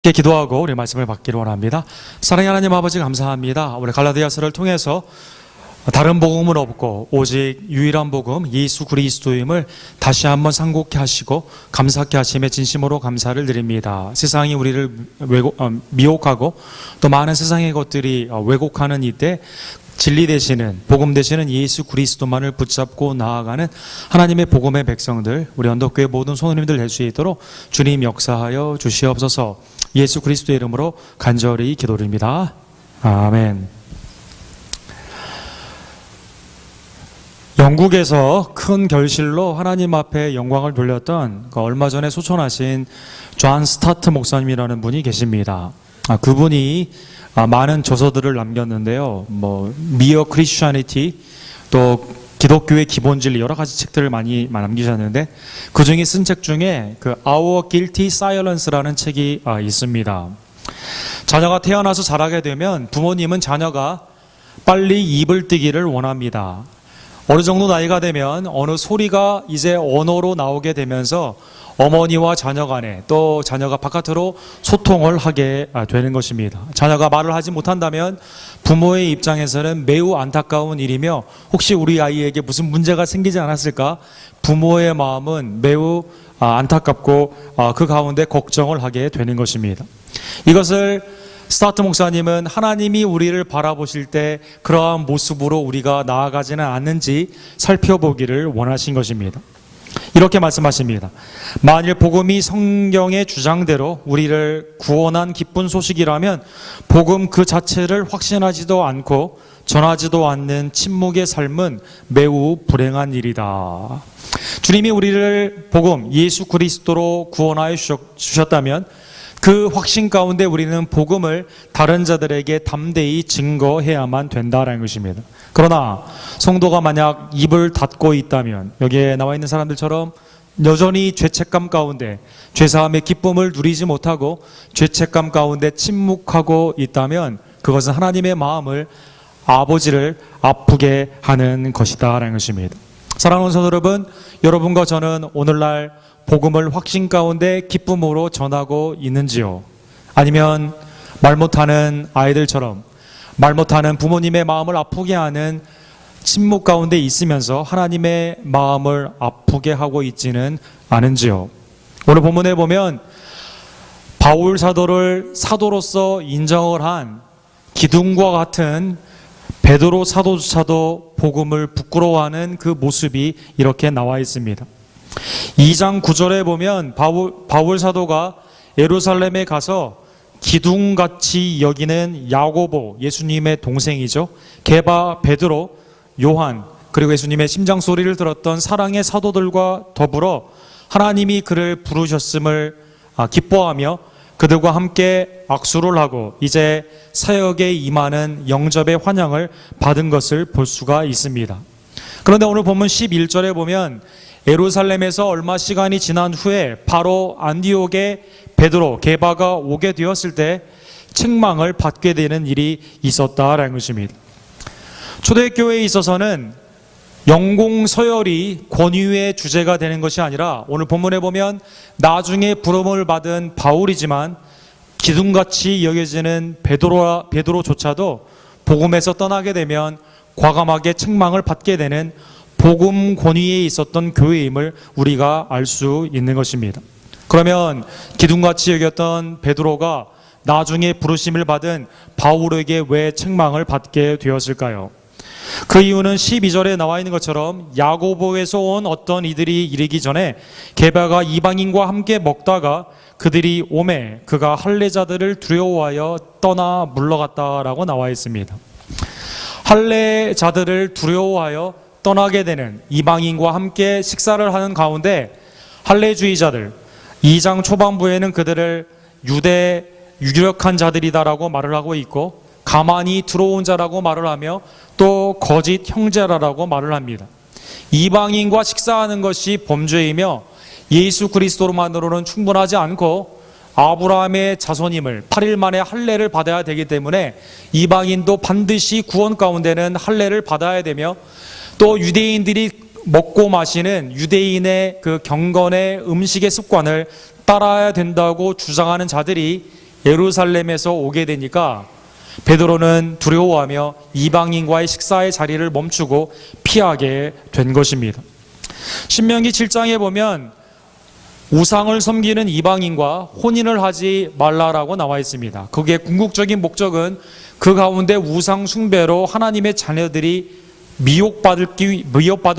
함께 기도하고 우리 말씀을 받기를 원합니다. 사랑의 하나님 아버지 감사합니다. 우리 갈라디아서를 통해서 다른 복음은 없고 오직 유일한 복음 예수 그리스도임을 다시 한번 상고케 하시고 감사케 하심에 진심으로 감사를 드립니다. 세상이 우리를 미혹하고 또 많은 세상의 것들이 왜곡하는 이때 진리 되시는 복음 되시는 예수 그리스도만을 붙잡고 나아가는 하나님의 복음의 백성들, 우리 언덕교회 모든 성도님들 될 수 있도록 주님 역사하여 주시옵소서. 예수 그리스도의 이름으로 간절히 기도드립니다. 아멘. 영국에서 큰 결실로 하나님 앞에 영광을 돌렸던 얼마 전에 소천하신 존 스타트 목사님이라는 분이 계십니다. 그분이 많은 저서들을 남겼는데요. 미어 크리스천리티, 또 기독교의 기본 진리 여러 가지 책들을 많이 남기셨는데 그 중에 쓴 책 중에 Our Guilty Silence라는 책이 있습니다. 자녀가 태어나서 자라게 되면 부모님은 자녀가 빨리 입을 뜨기를 원합니다. 어느 정도 나이가 되면 어느 소리가 이제 언어로 나오게 되면서 어머니와 자녀 간에 또 자녀가 바깥으로 소통을 하게 되는 것입니다. 자녀가 말을 하지 못한다면 부모의 입장에서는 매우 안타까운 일이며 혹시 우리 아이에게 무슨 문제가 생기지 않았을까? 부모의 마음은 매우 안타깝고 그 가운데 걱정을 하게 되는 것입니다. 이것을 스타트 목사님은 하나님이 우리를 바라보실 때 그러한 모습으로 우리가 나아가지는 않는지 살펴보기를 원하신 것입니다. 이렇게 말씀하십니다. 만일 복음이 성경의 주장대로 우리를 구원한 기쁜 소식이라면 복음 그 자체를 확신하지도 않고 전하지도 않는 침묵의 삶은 매우 불행한 일이다. 주님이 우리를 복음 예수 그리스도로 구원하여 주셨다면 그 확신 가운데 우리는 복음을 다른 자들에게 담대히 증거해야만 된다라는 것입니다. 그러나 성도가 만약 입을 닫고 있다면 여기에 나와 있는 사람들처럼 여전히 죄책감 가운데 죄사함의 기쁨을 누리지 못하고 죄책감 가운데 침묵하고 있다면 그것은 하나님의 마음을 아버지를 아프게 하는 것이다 라는 것입니다. 사랑하는 성도 여러분, 여러분과 저는 오늘날 복음을 확신 가운데 기쁨으로 전하고 있는지요? 아니면 말 못하는 아이들처럼 말 못하는 부모님의 마음을 아프게 하는 침묵 가운데 있으면서 하나님의 마음을 아프게 하고 있지는 않은지요? 오늘 본문에 보면 바울 사도를 사도로서 인정을 한 기둥과 같은 베드로 사도조차도 복음을 부끄러워하는 그 모습이 이렇게 나와 있습니다. 2장 9절에 보면 바울 사도가 예루살렘에 가서 기둥같이 여기는 야고보, 예수님의 동생이죠. 게바, 베드로, 요한, 그리고 예수님의 심장 소리를 들었던 사랑의 사도들과 더불어 하나님이 그를 부르셨음을 기뻐하며 그들과 함께 악수를 하고 이제 사역에 임하는 영접의 환영을 받은 것을 볼 수가 있습니다. 그런데 오늘 본문 11절에 보면 예루살렘에서 얼마 시간이 지난 후에 바로 안디옥에 베드로, 게바가 오게 되었을 때 책망을 받게 되는 일이 있었다라는 것입니다. 초대교회에 있어서는 영공서열이 권위의 주제가 되는 것이 아니라 오늘 본문에 보면 나중에 부름을 받은 바울이지만 기둥같이 여겨지는 베드로조차도 복음에서 떠나게 되면 과감하게 책망을 받게 되는 복음 권위에 있었던 교회임을 우리가 알 수 있는 것입니다. 그러면 기둥같이 여겼던 베드로가 나중에 부르심을 받은 바울에게 왜 책망을 받게 되었을까요? 그 이유는 12절에 나와 있는 것처럼 야고보에서 온 어떤 이들이 이르기 전에 게바가 이방인과 함께 먹다가 그들이 오매 그가 할례자들을 두려워하여 떠나 물러갔다라고 나와 있습니다. 할례자들을 두려워하여 떠나게 되는 이방인과 함께 식사를 하는 가운데 할례주의자들 2장 초반부에는 그들을 유대 유력한 자들이다라고 말을 하고 있고 가만히 들어온 자라고 말을 하며 또 거짓 형제라라고 말을 합니다. 이방인과 식사하는 것이 범죄이며 예수 그리스도로만으로는 충분하지 않고 아브라함의 자손임을 8일 만에 할례를 받아야 되기 때문에 이방인도 반드시 구원 가운데는 할례를 받아야 되며 또 유대인들이 먹고 마시는 유대인의 그 경건의 음식의 습관을 따라야 된다고 주장하는 자들이 예루살렘에서 오게 되니까 베드로는 두려워하며 이방인과의 식사의 자리를 멈추고 피하게 된 것입니다. 신명기 7장에 보면 우상을 섬기는 이방인과 혼인을 하지 말라라고 나와 있습니다. 그게 궁극적인 목적은 그 가운데 우상 숭배로 하나님의 자녀들이 미혹받을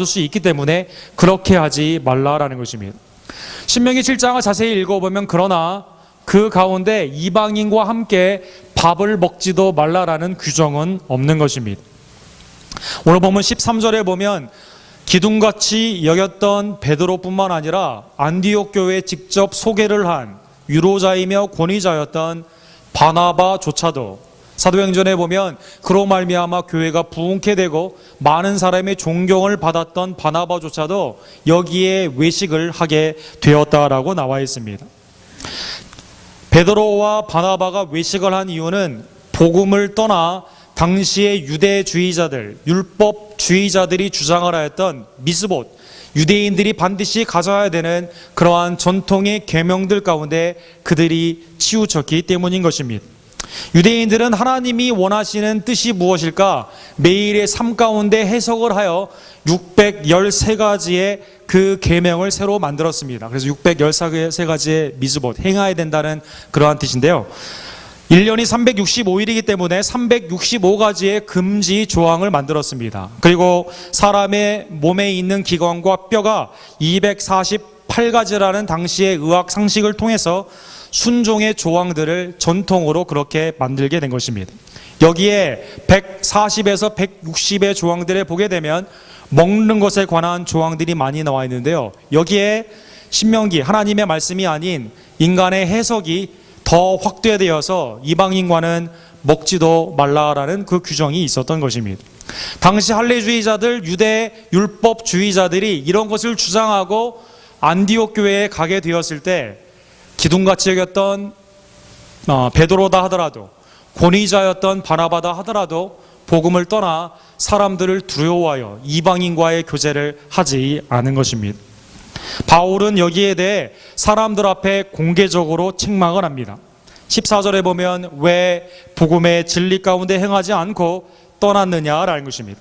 수 있기 때문에 그렇게 하지 말라라는 것입니다. 신명기 7장을 자세히 읽어보면 그러나 그 가운데 이방인과 함께 밥을 먹지도 말라라는 규정은 없는 것입니다. 오늘 보면 13절에 보면 기둥같이 여겼던 베드로뿐만 아니라 안디옥 교회에 직접 소개를 한 유로자이며 권위자였던 바나바조차도 사도행전에 보면 그로 말미암아 교회가 부흥케 되고 많은 사람의 존경을 받았던 바나바조차도 여기에 외식을 하게 되었다라고 나와 있습니다. 베드로와 바나바가 외식을 한 이유는 복음을 떠나 당시의 유대주의자들, 율법주의자들이 주장을 하였던 미스봇, 유대인들이 반드시 가져야 되는 그러한 전통의 계명들 가운데 그들이 치우쳤기 때문인 것입니다. 유대인들은 하나님이 원하시는 뜻이 무엇일까 매일의 삶 가운데 해석을 하여 613가지의 그 계명을 새로 만들었습니다. 그래서 613가지의 미즈봇, 행해야 된다는 그러한 뜻인데요. 1년이 365일이기 때문에 365가지의 금지 조항을 만들었습니다. 그리고 사람의 몸에 있는 기관과 뼈가 248가지라는 당시의 의학 상식을 통해서 순종의 조항들을 전통으로 그렇게 만들게 된 것입니다. 여기에 140에서 160의 조항들을 보게 되면 먹는 것에 관한 조항들이 많이 나와 있는데요. 여기에 신명기, 하나님의 말씀이 아닌 인간의 해석이 더 확대되어서 이방인과는 먹지도 말라라는 그 규정이 있었던 것입니다. 당시 할례주의자들, 유대 율법주의자들이 이런 것을 주장하고 안디옥 교회에 가게 되었을 때 기둥같이 여겼던 베드로다 하더라도, 권위자였던 바나바다 하더라도 복음을 떠나 사람들을 두려워하여 이방인과의 교제를 하지 않은 것입니다. 바울은 여기에 대해 사람들 앞에 공개적으로 책망을 합니다. 14절에 보면 왜 복음의 진리 가운데 행하지 않고 떠났느냐라는 것입니다.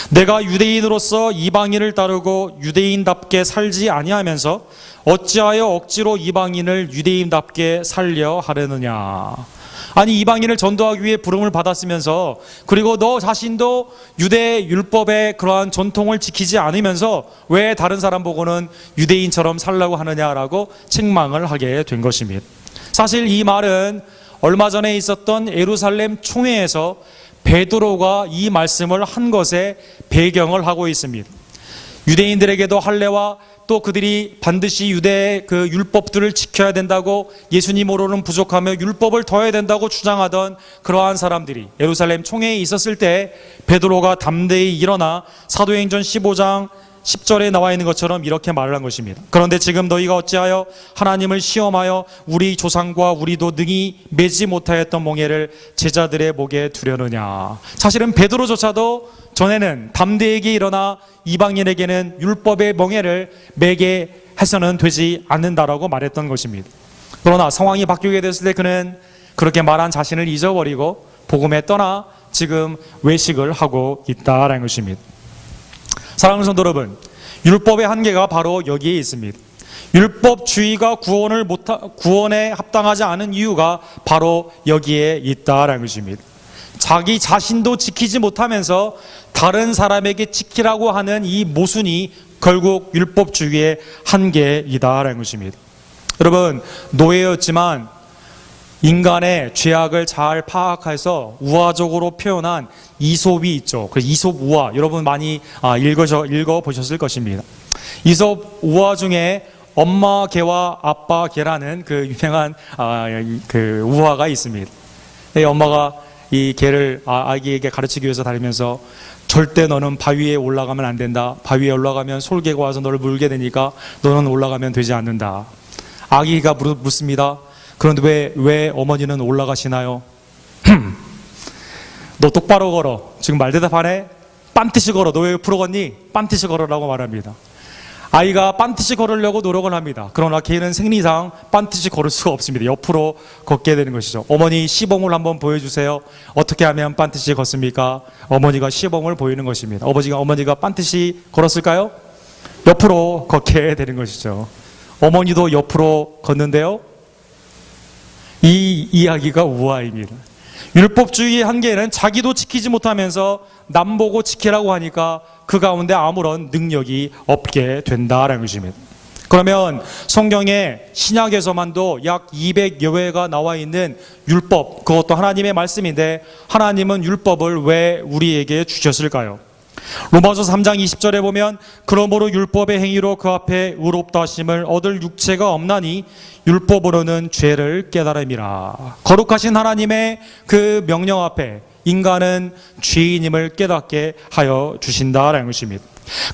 내가 유대인으로서 이방인을 따르고 유대인답게 살지 아니하면서 어찌하여 억지로 이방인을 유대인답게 살려 하려느냐. 아니, 이방인을 전도하기 위해 부름을 받았으면서, 그리고 너 자신도 유대 율법의 그러한 전통을 지키지 않으면서 왜 다른 사람 보고는 유대인처럼 살라고 하느냐라고 책망을 하게 된 것입니다. 사실 이 말은 얼마 전에 있었던 예루살렘 총회에서 베드로가 이 말씀을 한 것에 배경을 하고 있습니다. 유대인들에게도 할례와 또 그들이 반드시 유대의 그 율법들을 지켜야 된다고, 예수님으로는 부족하며 율법을 더해야 된다고 주장하던 그러한 사람들이 예루살렘 총회에 있었을 때 베드로가 담대히 일어나 사도행전 15장 10절에 나와 있는 것처럼 이렇게 말을 한 것입니다. 그런데 지금 너희가 어찌하여 하나님을 시험하여 우리 조상과 우리도 능히 매지 못하였던 몽해를 제자들의 목에 두려느냐. 사실은 베드로조차도 전에는 담대하게 일어나 이방인에게는 율법의 멍에를 매게 해서는 되지 않는다라고 말했던 것입니다. 그러나 상황이 바뀌게 됐을 때 그는 그렇게 말한 자신을 잊어버리고 복음에 떠나 지금 외식을 하고 있다라는 것입니다. 사랑하는 성도 여러분, 율법의 한계가 바로 여기에 있습니다. 율법주의가 구원에 합당하지 않은 이유가 바로 여기에 있다라는 것입니다. 자기 자신도 지키지 못하면서 다른 사람에게 지키라고 하는 이 모순이 결국 율법주의의 한계이다라는 것입니다. 여러분, 노예였지만 인간의 죄악을 잘 파악해서 우화적으로 표현한 이솝이 있죠. 그 이솝 우화, 여러분 많이 읽어보셨을 것입니다. 이솝 우화 중에 엄마 개와 아빠 개라는 그 유명한 그 우화가 있습니다. 엄마가 이 개를 아기에게 가르치기 위해서 다니면서 절대 너는 바위에 올라가면 안 된다. 바위에 올라가면 솔개가 와서 너를 물게 되니까 너는 올라가면 되지 않는다. 아기가 묻습니다. 그런데 왜 어머니는 올라가시나요? 너 똑바로 걸어. 지금 말대답하네? 빤듯이 걸어. 너 왜 옆으로 걷니? 빤듯이 걸어라고 말합니다. 아이가 반드시 걸으려고 노력을 합니다. 그러나 걔는 생리상 반드시 걸을 수가 없습니다. 옆으로 걷게 되는 것이죠. 어머니 시범을 한번 보여주세요. 어떻게 하면 반드시 걷습니까? 어머니가 시범을 보이는 것입니다. 어머니가 반드시 걸었을까요? 옆으로 걷게 되는 것이죠. 어머니도 옆으로 걷는데요. 이 이야기가 우화입니다. 율법주의의 한계는 자기도 지키지 못하면서 남 보고 지키라고 하니까 그 가운데 아무런 능력이 없게 된다라는 것입니다. 그러면 성경에 신약에서만도 약 200여 회가 나와 있는 율법, 그것도 하나님의 말씀인데 하나님은 율법을 왜 우리에게 주셨을까요? 로마서 3장 20절에 보면 그러므로 율법의 행위로 그 앞에 의롭다 하심을 얻을 육체가 없나니 율법으로는 죄를 깨달음이라. 거룩하신 하나님의 그 명령 앞에 인간은 죄인임을 깨닫게 하여 주신다라는 것입니다.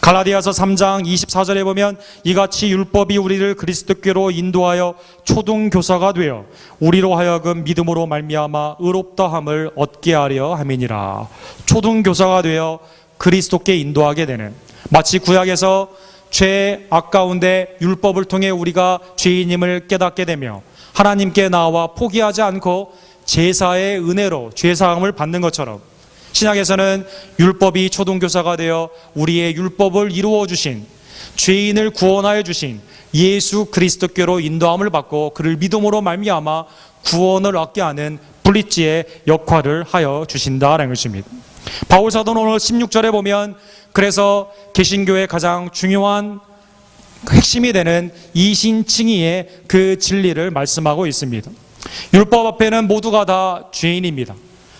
갈라디아서 3장 24절에 보면 이같이 율법이 우리를 그리스도께로 인도하여 초등교사가 되어 우리로 하여금 믿음으로 말미암아 의롭다함을 얻게 하려 함이니라. 초등교사가 되어 그리스도께 인도하게 되는, 마치 구약에서 죄 아까운데 율법을 통해 우리가 죄인임을 깨닫게 되며 하나님께 나와 포기하지 않고 제사의 은혜로 죄사함을 받는 것처럼 신약에서는 율법이 초등교사가 되어 우리의 율법을 이루어 주신, 죄인을 구원하여 주신 예수 그리스도께로 인도함을 받고 그를 믿음으로 말미암아 구원을 얻게 하는 블리츠의 역할을 하여 주신다라는 것입니다. 바울 사도는 오늘 16절에 보면 그래서 개신교의 가장 중요한 핵심이 되는 이신칭의의 그 진리를 말씀하고 있습니다. 율법 앞에는 모두가 다 죄인입니다.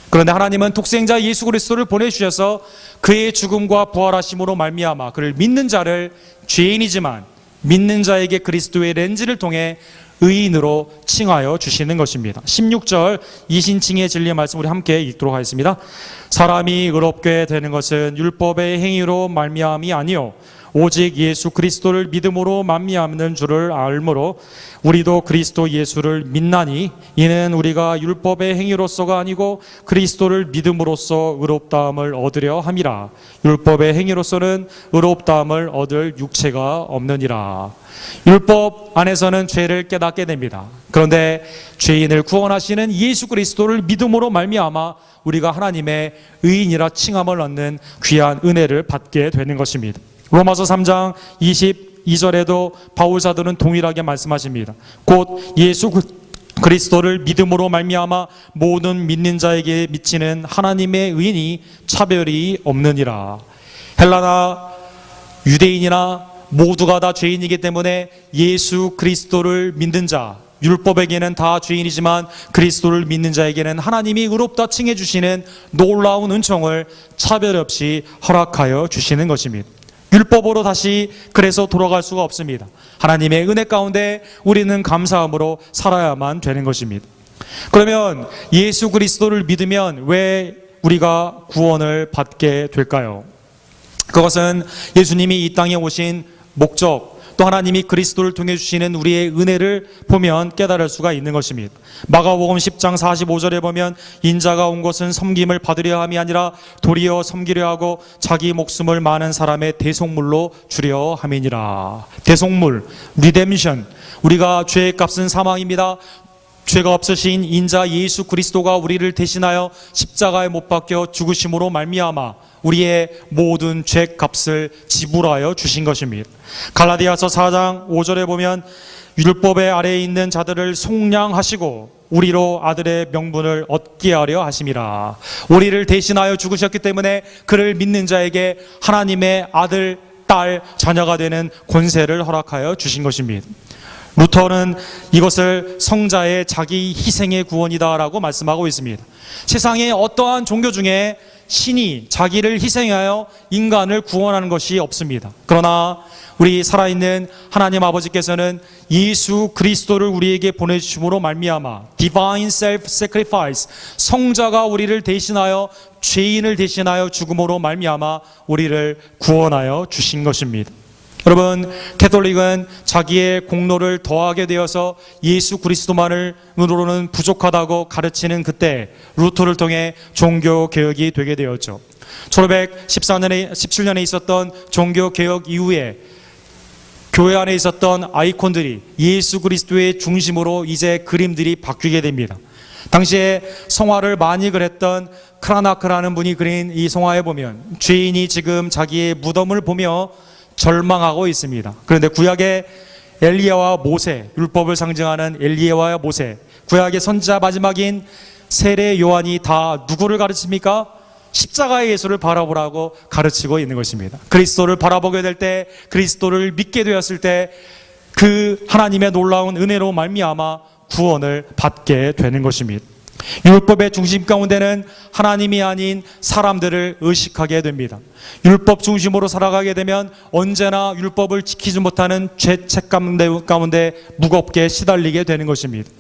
그런데 하나님은 독생자 예수 그리스도를 보내주셔서 그의 죽음과 부활하심으로 말미암아 그를 믿는 자를 죄인이지만 믿는 자에게 그리스도의 렌즈를 통해 의인으로 칭하여 주시는 것입니다. 16절 이신칭의 진리의 말씀 우리 함께 읽도록 하겠습니다. 사람이 의롭게 되는 것은 율법의 행위로 말미암이 아니요 오직 예수 그리스도를 믿음으로 말미암는 줄을 알므로 우리도 그리스도 예수를 믿나니 이는 우리가 율법의 행위로서가 아니고 그리스도를 믿음으로써 의롭다함을 얻으려 함이라. 율법의 행위로서는 의롭다함을 얻을 육체가 없느니라. 율법 안에서는 죄를 깨닫게 됩니다. 그런데 죄인을 구원하시는 예수 그리스도를 믿음으로 말미암아 우리가 하나님의 의인이라 칭함을 얻는 귀한 은혜를 받게 되는 것입니다. 로마서 3장 22절에도 바울 사도는 동일하게 말씀하십니다. 곧 예수 그리스도를 믿음으로 말미암아 모든 믿는 자에게 미치는 하나님의 의인이 차별이 없느니라. 헬라나 유대인이나 모두가 다 죄인이기 때문에 예수 그리스도를 믿는 자, 율법에게는 다 죄인이지만 그리스도를 믿는 자에게는 하나님이 의롭다 칭해 주시는 놀라운 은총을 차별 없이 허락하여 주시는 것입니다. 율법으로 다시 그래서 돌아갈 수가 없습니다. 하나님의 은혜 가운데 우리는 감사함으로 살아야만 되는 것입니다. 그러면 예수 그리스도를 믿으면 왜 우리가 구원을 받게 될까요? 그것은 예수님이 이 땅에 오신 목적, 또 하나님이 그리스도를 통해 주시는 우리의 은혜를 보면 깨달을 수가 있는 것입니다. 마가복음 10장 45절에 보면 인자가 온 것은 섬김을 받으려 함이 아니라 도리어 섬기려 하고 자기 목숨을 많은 사람의 대속물로 주려 함이니라. 대속물, 리뎀션, 우리가 죄의 값은 사망입니다. 죄가 없으신 인자 예수 그리스도가 우리를 대신하여 십자가에 못 박혀 죽으심으로 말미암아 우리의 모든 죄값을 지불하여 주신 것입니다. 갈라디아서 4장 5절에 보면 율법의 아래에 있는 자들을 속량하시고 우리로 아들의 명분을 얻게 하려 하심이라. 우리를 대신하여 죽으셨기 때문에 그를 믿는 자에게 하나님의 아들, 딸, 자녀가 되는 권세를 허락하여 주신 것입니다. 루터는 이것을 성자의 자기 희생의 구원이다라고 말씀하고 있습니다. 세상에 어떠한 종교 중에 신이 자기를 희생하여 인간을 구원하는 것이 없습니다. 그러나 우리 살아있는 하나님 아버지께서는 예수 그리스도를 우리에게 보내주심으로 말미암아 Divine Self-Sacrifice, 성자가 우리를 대신하여 죄인을 대신하여 죽음으로 말미암아 우리를 구원하여 주신 것입니다. 여러분, 캐톨릭은 자기의 공로를 더하게 되어서 예수 그리스도만으로는 부족하다고 가르치는 그때 루터를 통해 종교 개혁이 되게 되었죠. 1514년에 17년에 있었던 종교 개혁 이후에 교회 안에 있었던 아이콘들이 예수 그리스도의 중심으로 이제 그림들이 바뀌게 됩니다. 당시에 성화를 많이 그렸던 크라나크라는 분이 그린 이 성화에 보면 죄인이 지금 자기의 무덤을 보며 절망하고 있습니다. 그런데 구약의 엘리야와 모세, 율법을 상징하는 엘리야와 모세, 구약의 선지자 마지막인 세례 요한이 다 누구를 가르칩니까? 십자가의 예수를 바라보라고 가르치고 있는 것입니다. 그리스도를 바라보게 될 때, 그리스도를 믿게 되었을 때 그 하나님의 놀라운 은혜로 말미암아 구원을 받게 되는 것입니다. 율법의 중심 가운데는 하나님이 아닌 사람들을 의식하게 됩니다. 율법 중심으로 살아가게 되면 언제나 율법을 지키지 못하는 죄책 가운데 무겁게 시달리게 되는 것입니다.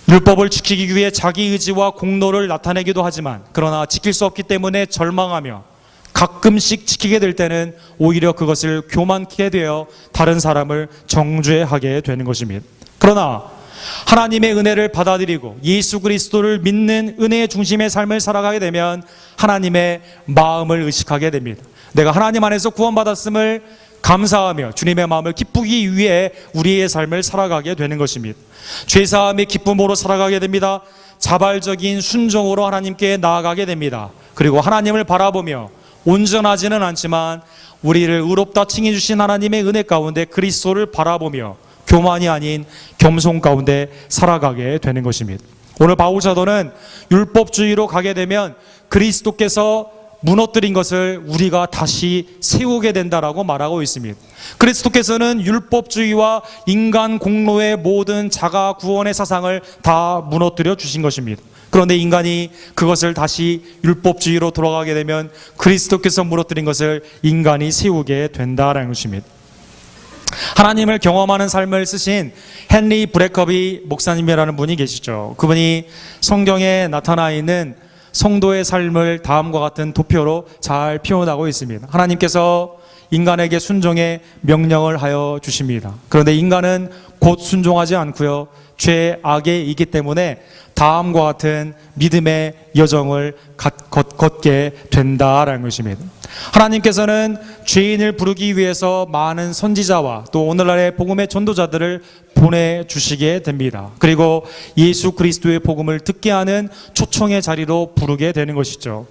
율법을 지키기 위해 자기 의지와 공로를 나타내기도 하지만 그러나 지킬 수 없기 때문에 절망하며 가끔씩 지키게 될 때는 오히려 그것을 교만케 되어 다른 사람을 정죄하게 되는 것입니다. 그러나 하나님의 은혜를 받아들이고 예수 그리스도를 믿는 은혜의 중심의 삶을 살아가게 되면 하나님의 마음을 의식하게 됩니다. 내가 하나님 안에서 구원받았음을 감사하며 주님의 마음을 기쁘기 위해 우리의 삶을 살아가게 되는 것입니다. 죄사함의 기쁨으로 살아가게 됩니다. 자발적인 순종으로 하나님께 나아가게 됩니다. 그리고 하나님을 바라보며 온전하지는 않지만 우리를 의롭다 칭해 주신 하나님의 은혜 가운데 그리스도를 바라보며 교만이 아닌 겸손 가운데 살아가게 되는 것입니다. 오늘 바울 사도는 율법주의로 가게 되면 그리스도께서 무너뜨린 것을 우리가 다시 세우게 된다라고 말하고 있습니다. 그리스도께서는 율법주의와 인간 공로의 모든 자가 구원의 사상을 다 무너뜨려 주신 것입니다. 그런데 인간이 그것을 다시 율법주의로 돌아가게 되면 그리스도께서 무너뜨린 것을 인간이 세우게 된다라는 것입니다. 하나님을 경험하는 삶을 쓰신 헨리 브레커비 목사님이라는 분이 계시죠. 그분이 성경에 나타나 있는 성도의 삶을 다음과 같은 도표로 잘 표현하고 있습니다. 하나님께서 인간에게 순종의 명령을 하여 주십니다. 그런데 인간은 곧 순종하지 않고요, 죄, 악에 있기 때문에 다음과 같은 믿음의 여정을 걷게 된다라는 것입니다. 하나님께서는 죄인을 부르기 위해서 많은 선지자와 또 오늘날의 복음의 전도자들을 보내주시게 됩니다. 그리고 예수 그리스도의 복음을 듣게 하는 초청의 자리로 부르게 되는 것이죠.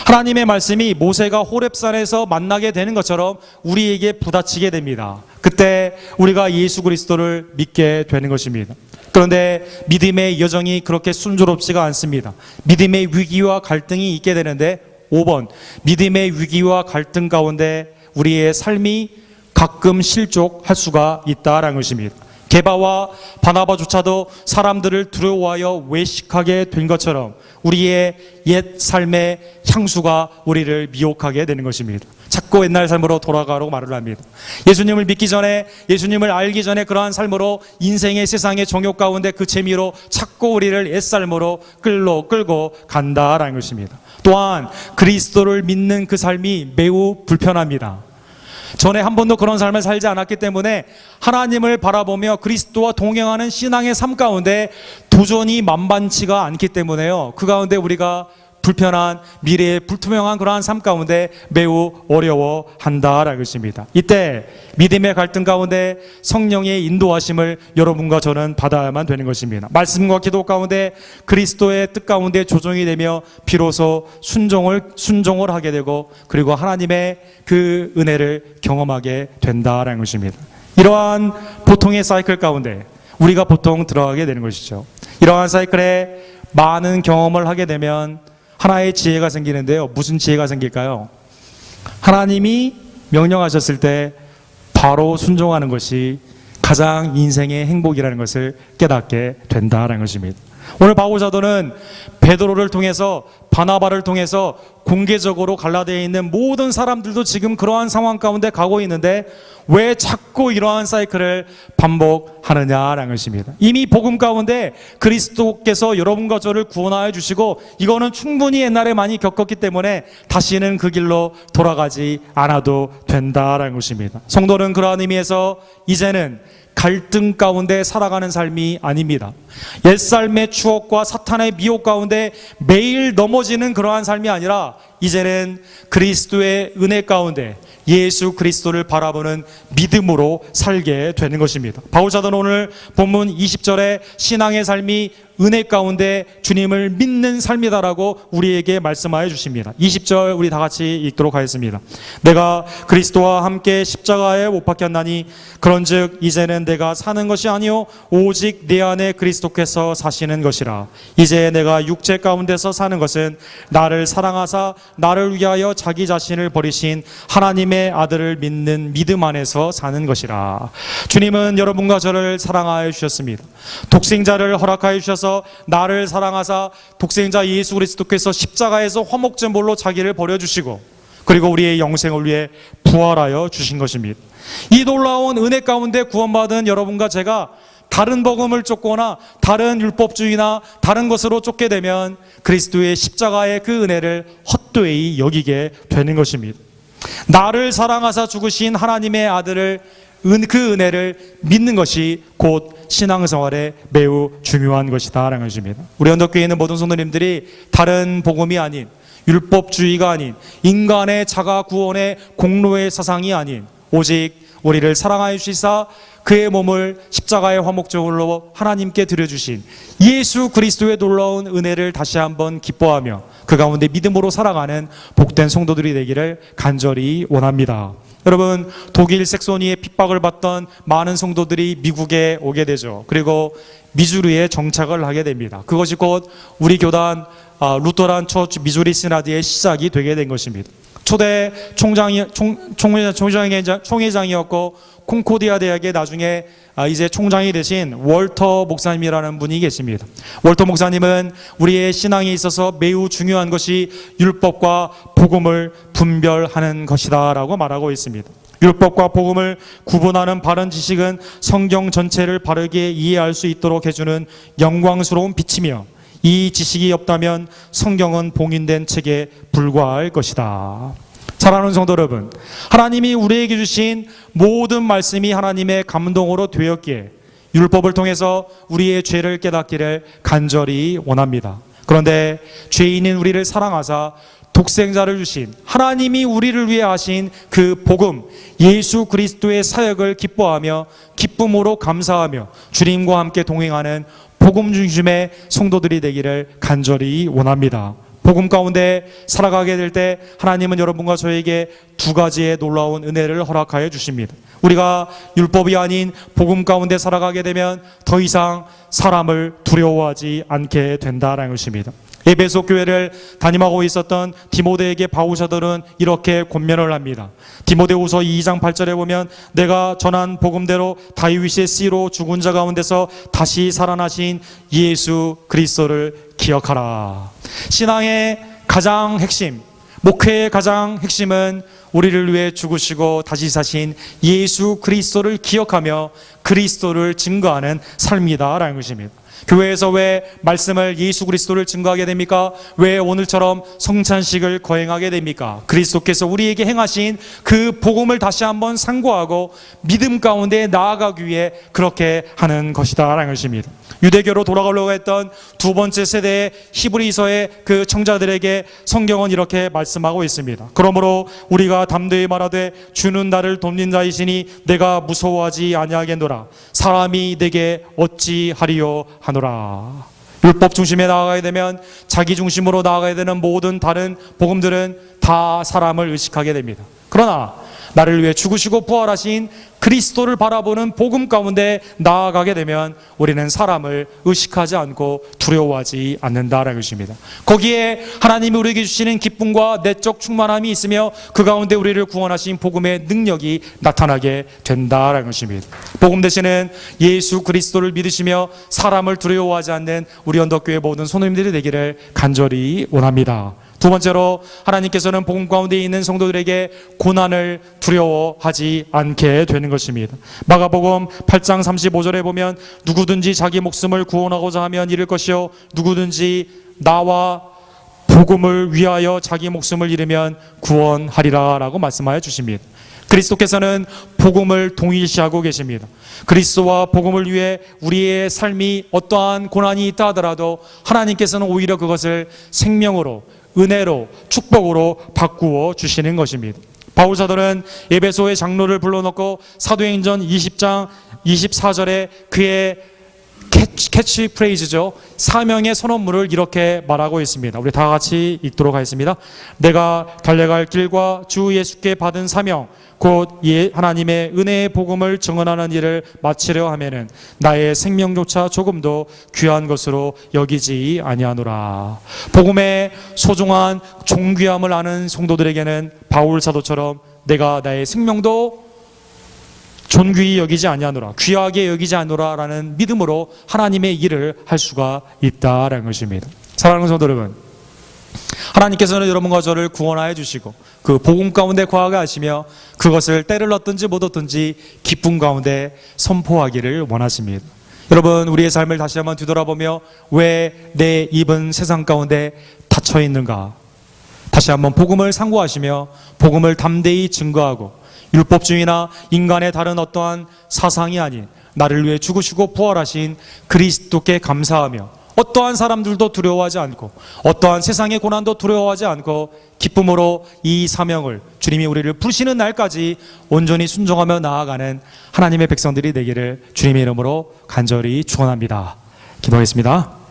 하나님의 말씀이 모세가 호렙산에서 만나게 되는 것처럼 우리에게 부딪히게 됩니다. 그때 우리가 예수 그리스도를 믿게 되는 것입니다. 그런데 믿음의 여정이 그렇게 순조롭지가 않습니다. 믿음의 위기와 갈등이 있게 되는데 5번, 믿음의 위기와 갈등 가운데 우리의 삶이 가끔 실족할 수가 있다라는 것입니다. 게바와 바나바조차도 사람들을 두려워하여 외식하게 된 것처럼 우리의 옛 삶의 향수가 우리를 미혹하게 되는 것입니다. 자꾸 옛날 삶으로 돌아가라고 말을 합니다. 예수님을 믿기 전에, 예수님을 알기 전에 그러한 삶으로 인생의 세상의 정욕 가운데 그 재미로 자꾸 우리를 옛삶으로 끌고 간다라는 것입니다. 또한 그리스도를 믿는 그 삶이 매우 불편합니다. 전에 한 번도 그런 삶을 살지 않았기 때문에 하나님을 바라보며 그리스도와 동행하는 신앙의 삶 가운데 도전이 만만치가 않기 때문에요, 그 가운데 우리가 불편한 미래의 불투명한 그러한 삶 가운데 매우 어려워한다라는 것입니다. 이때 믿음의 갈등 가운데 성령의 인도하심을 여러분과 저는 받아야만 되는 것입니다. 말씀과 기도 가운데 그리스도의 뜻 가운데 조정이 되며 비로소 순종을 하게 되고 그리고 하나님의 그 은혜를 경험하게 된다라는 것입니다. 이러한 보통의 사이클 가운데 우리가 보통 들어가게 되는 것이죠. 이러한 사이클에 많은 경험을 하게 되면 하나의 지혜가 생기는데요. 무슨 지혜가 생길까요? 하나님이 명령하셨을 때 바로 순종하는 것이 가장 인생의 행복이라는 것을 깨닫게 된다는 것입니다. 오늘 바울 사도는 베드로를 통해서, 바나바를 통해서 공개적으로 갈라디아에 있는 모든 사람들도 지금 그러한 상황 가운데 가고 있는데 왜 자꾸 이러한 사이클을 반복하느냐라는 것입니다. 이미 복음 가운데 그리스도께서 여러분과 저를 구원하여 주시고 이거는 충분히 옛날에 많이 겪었기 때문에 다시는 그 길로 돌아가지 않아도 된다라는 것입니다. 성도는 그러한 의미에서 이제는 갈등 가운데 살아가는 삶이 아닙니다. 옛삶의 추억과 사탄의 미혹 가운데 매일 넘어지는 그러한 삶이 아니라 이제는 그리스도의 은혜 가운데 예수 그리스도를 바라보는 믿음으로 살게 되는 것입니다. 바울 사도는 오늘 본문 20절에 신앙의 삶이 은혜 가운데 주님을 믿는 삶이다라고 우리에게 말씀하여 주십니다. 20절 우리 다 같이 읽도록 하겠습니다. 내가 그리스도와 함께 십자가에 못 박혔나니 그런즉 이제는 내가 사는 것이 아니요 오직 내 안에 그리스도께서 사시는 것이라. 이제 내가 육체 가운데서 사는 것은 나를 사랑하사 나를 위하여 자기 자신을 버리신 하나님의 아들을 믿는 믿음 안에서 사는 것이라. 주님은 여러분과 저를 사랑하여 주셨습니다. 독생자를 허락하여 주셔서 나를 사랑하사 독생자 예수 그리스도께서 십자가에서 화목제물로 자기를 버려주시고 그리고 우리의 영생을 위해 부활하여 주신 것입니다. 이 놀라운 은혜 가운데 구원받은 여러분과 제가 다른 복음을 쫓거나 다른 율법주의나 다른 것으로 쫓게 되면 그리스도의 십자가의 그 은혜를 헛되이 여기게 되는 것입니다. 나를 사랑하사 죽으신 하나님의 아들을 그 은혜를 믿는 것이 곧 신앙생활에 매우 중요한 것이다 라는 것입니다. 우리 언덕교회에 있는 모든 성도님들이 다른 복음이 아닌 율법주의가 아닌 인간의 자가 구원의 공로의 사상이 아닌 오직 우리를 사랑하여 주시사 그의 몸을 십자가의 화목제물로 하나님께 드려주신 예수 그리스도의 놀라운 은혜를 다시 한번 기뻐하며 그 가운데 믿음으로 살아가는 복된 성도들이 되기를 간절히 원합니다. 여러분, 독일 색소니의 핍박을 받던 많은 성도들이 미국에 오게 되죠. 그리고 미주리에 정착을 하게 됩니다. 그것이 곧 우리 교단 루터란 처치 미주리 시나드의 시작이 되게 된 것입니다. 초대 총회장이었고 콩코디아 대학의 나중에 이제 총장이 되신 월터 목사님이라는 분이 계십니다. 월터 목사님은 우리의 신앙에 있어서 매우 중요한 것이 율법과 복음을 분별하는 것이다 라고 말하고 있습니다. 율법과 복음을 구분하는 바른 지식은 성경 전체를 바르게 이해할 수 있도록 해주는 영광스러운 빛이며 이 지식이 없다면 성경은 봉인된 책에 불과할 것이다. 사랑하는 성도 여러분, 하나님이 우리에게 주신 모든 말씀이 하나님의 감동으로 되었기에 율법을 통해서 우리의 죄를 깨닫기를 간절히 원합니다. 그런데 죄인인 우리를 사랑하사 독생자를 주신 하나님이 우리를 위해 하신 그 복음 예수 그리스도의 사역을 기뻐하며 기쁨으로 감사하며 주님과 함께 동행하는 복음 중심의 성도들이 되기를 간절히 원합니다. 복음 가운데 살아가게 될 때 하나님은 여러분과 저에게 두 가지의 놀라운 은혜를 허락하여 주십니다. 우리가 율법이 아닌 복음 가운데 살아가게 되면 더 이상 사람을 두려워하지 않게 된다는 것입니다. 에베소 교회를 담임하고 있었던 디모데에게 바울 사도는 이렇게 권면을 합니다. 디모데후서 2장 8절에 보면 내가 전한 복음대로 다윗의 씨로 죽은 자 가운데서 다시 살아나신 예수 그리스도를 기억하라. 신앙의 가장 핵심, 목회의 가장 핵심은 우리를 위해 죽으시고 다시 사신 예수 그리스도를 기억하며 그리스도를 증거하는 삶이다라는 것입니다. 교회에서 왜 말씀을 예수 그리스도를 증거하게 됩니까? 왜 오늘처럼 성찬식을 거행하게 됩니까? 그리스도께서 우리에게 행하신 그 복음을 다시 한번 상고하고 믿음 가운데 나아가기 위해 그렇게 하는 것이다 라는 것입니다. 유대교로 돌아가려고 했던 두 번째 세대의 히브리서의 그 청자들에게 성경은 이렇게 말씀하고 있습니다. 그러므로 우리가 담대히 말하되 주는 나를 돕는 자이시니 내가 무서워하지 아니하겠노라. 사람이 내게 어찌하리요 하노라. 율법 중심에 나아가야 되면 자기 중심으로 나아가야 되는 모든 다른 복음들은 다 사람을 의식하게 됩니다. 그러나 나를 위해 죽으시고 부활하신 그리스도를 바라보는 복음 가운데 나아가게 되면 우리는 사람을 의식하지 않고 두려워하지 않는다라는 것입니다. 거기에 하나님이 우리에게 주시는 기쁨과 내적 충만함이 있으며 그 가운데 우리를 구원하신 복음의 능력이 나타나게 된다라는 것입니다. 복음 대신은 예수 그리스도를 믿으시며 사람을 두려워하지 않는 우리 언덕교회 모든 성도님들이 되기를 간절히 원합니다. 두 번째로 하나님께서는 복음 가운데 있는 성도들에게 고난을 두려워하지 않게 되는 것입니다. 마가복음 8장 35절에 보면 누구든지 자기 목숨을 구원하고자 하면 잃을 것이요 누구든지 나와 복음을 위하여 자기 목숨을 잃으면 구원하리라 라고 말씀하여 주십니다. 그리스도께서는 복음을 동일시하고 계십니다. 그리스도와 복음을 위해 우리의 삶이 어떠한 고난이 있다 하더라도 하나님께서는 오히려 그것을 생명으로 은혜로 축복으로 바꾸어 주시는 것입니다. 바울 사도는 에베소의 장로를 불러놓고 사도행전 20장 24절에 그의 캐치프레이즈죠. 사명의 선언문을 이렇게 말하고 있습니다. 우리 다 같이 읽도록 하겠습니다. 내가 달려갈 길과 주 예수께 받은 사명 곧 하나님의 은혜의 복음을 증언하는 일을 마치려 하면은 나의 생명조차 조금도 귀한 것으로 여기지 아니하노라. 복음의 소중한 존귀함을 아는 성도들에게는 바울 사도처럼 내가 나의 생명도 존귀히 여기지 아니하노라, 귀하게 여기지 않노라라는 믿음으로 하나님의 일을 할 수가 있다라는 것입니다. 사랑하는 성도 여러분, 하나님께서는 여러분과 저를 구원하여 주시고 그 복음 가운데 거하게 하시며 그것을 때를 얻든지 못 얻든지 기쁨 가운데 선포하기를 원하십니다. 여러분, 우리의 삶을 다시 한번 뒤돌아보며 왜 내 입은 세상 가운데 닫혀 있는가? 다시 한번 복음을 상고하시며 복음을 담대히 증거하고 율법주의나 인간의 다른 어떠한 사상이 아닌 나를 위해 죽으시고 부활하신 그리스도께 감사하며 어떠한 사람들도 두려워하지 않고 어떠한 세상의 고난도 두려워하지 않고 기쁨으로 이 사명을 주님이 우리를 부르시는 날까지 온전히 순종하며 나아가는 하나님의 백성들이 되기를 주님의 이름으로 간절히 축원합니다. 기도하겠습니다.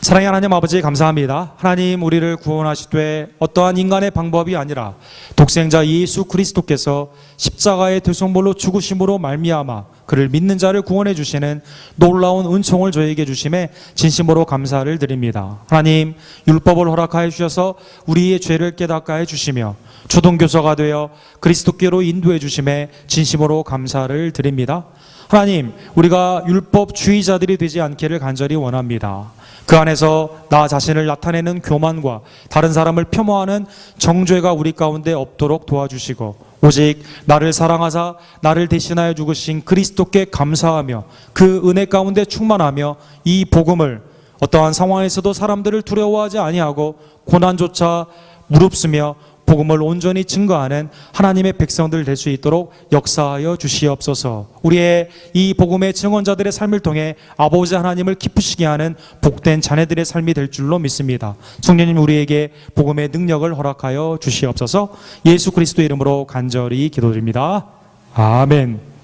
사랑의 하나님 아버지, 감사합니다. 하나님, 우리를 구원하시되 어떠한 인간의 방법이 아니라 독생자 예수 그리스도께서 십자가의 대속물로 죽으심으로 말미암아 그를 믿는 자를 구원해 주시는 놀라운 은총을 저에게 주심에 진심으로 감사를 드립니다. 하나님, 율법을 허락하여 주셔서 우리의 죄를 깨닫게 해 주시며 초등교사가 되어 그리스도께로 인도해 주심에 진심으로 감사를 드립니다. 하나님, 우리가 율법주의자들이 되지 않기를 간절히 원합니다. 그 안에서 나 자신을 나타내는 교만과 다른 사람을 폄하하는 정죄가 우리 가운데 없도록 도와주시고 오직 나를 사랑하사 나를 대신하여 죽으신 그리스도께 감사하며 그 은혜 가운데 충만하며 이 복음을 어떠한 상황에서도 사람들을 두려워하지 아니하고 고난조차 무릅쓰며 복음을 온전히 증거하는 하나님의 백성들 될 수 있도록 역사하여 주시옵소서. 우리의 이 복음의 증언자들의 삶을 통해 아버지 하나님을 기쁘시게 하는 복된 자녀들의 삶이 될 줄로 믿습니다. 성령님, 우리에게 복음의 능력을 허락하여 주시옵소서. 예수 그리스도 이름으로 간절히 기도드립니다. 아멘.